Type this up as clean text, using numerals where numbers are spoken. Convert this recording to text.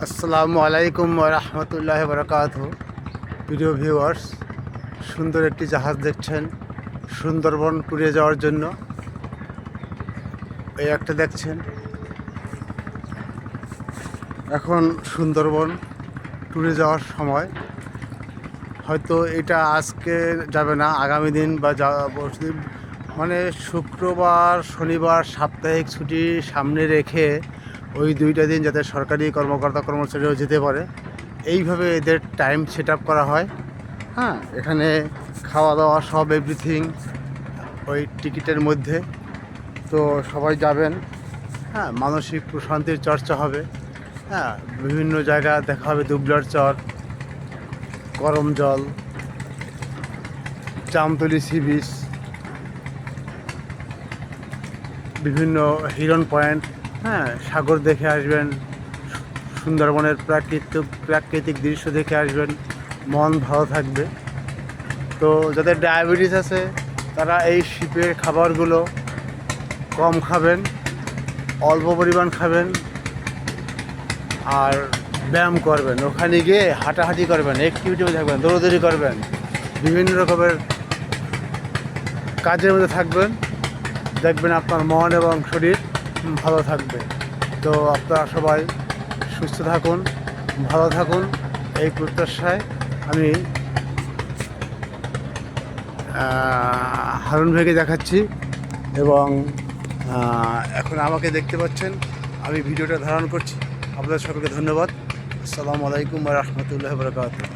আসসালামু আলাইকুম ওয়া রাহমাতুল্লাহি ওয়া বারাকাতুহু। প্রিয় ভিউয়ার্স, সুন্দর একটি জাহাজ দেখছেন সুন্দরবন ট্যুরে যাওয়ার জন্য। এই একটা দেখছেন, এখন সুন্দরবন ট্যুরে যাওয়ার সময়। হয়তো এটা আজকে যাবে না, আগামী দিন বা মানে শুক্রবার শনিবার সাপ্তাহিক ছুটি সামনে রেখে ওই দুইটা দিন যাতে সরকারি কর্মকর্তা কর্মচারীও যেতে পারে, এইভাবে এদের টাইম সেট আপ করা হয়। হ্যাঁ, এখানে খাওয়া দাওয়া সব এভরিথিং ওই টিকিটের মধ্যে। তো সবাই যাবেন। হ্যাঁ, মানসিক প্রশান্তির চর্চা হবে। হ্যাঁ, বিভিন্ন জায়গা দেখা হবে, দুবলার চর, গরম জল, জামতলি সি বিচ, বিভিন্ন হিরন পয়েন্ট। হ্যাঁ, সাগর দেখে আসবেন, সুন্দরবনের প্রাকৃতিক দৃশ্য দেখে আসবেন, মন ভালো থাকবে। তো যাদের ডায়াবেটিস আছে তারা এই শীতের খাবারগুলো কম খাবেন, অল্প পরিমাণ খাবেন, আর ব্যায়াম করবেন। ওখানে গিয়ে হাঁটাহাঁটি করবেন, অ্যাক্টিভিটি থাকবেন, দৌড়দৌড়ি করবেন, বিভিন্ন রকমের কাজের মধ্যে থাকবেন। দেখবেন আপনার মন এবং শরীর ভালো থাকবে। তো আপনারা সবাই সুস্থ থাকুন, ভালো থাকুন, এই প্রত্যাশায় আমি হারুন ভাইকে দেখাচ্ছি। এবং এখন আমাকে দেখতে পাচ্ছেন, আমি ভিডিওটা ধারণ করছি। আপনাদের সকলকে ধন্যবাদ। আসসালামু আলাইকুম ওয়া রাহমাতুল্লাহি ওয়া বারাকাতুহু।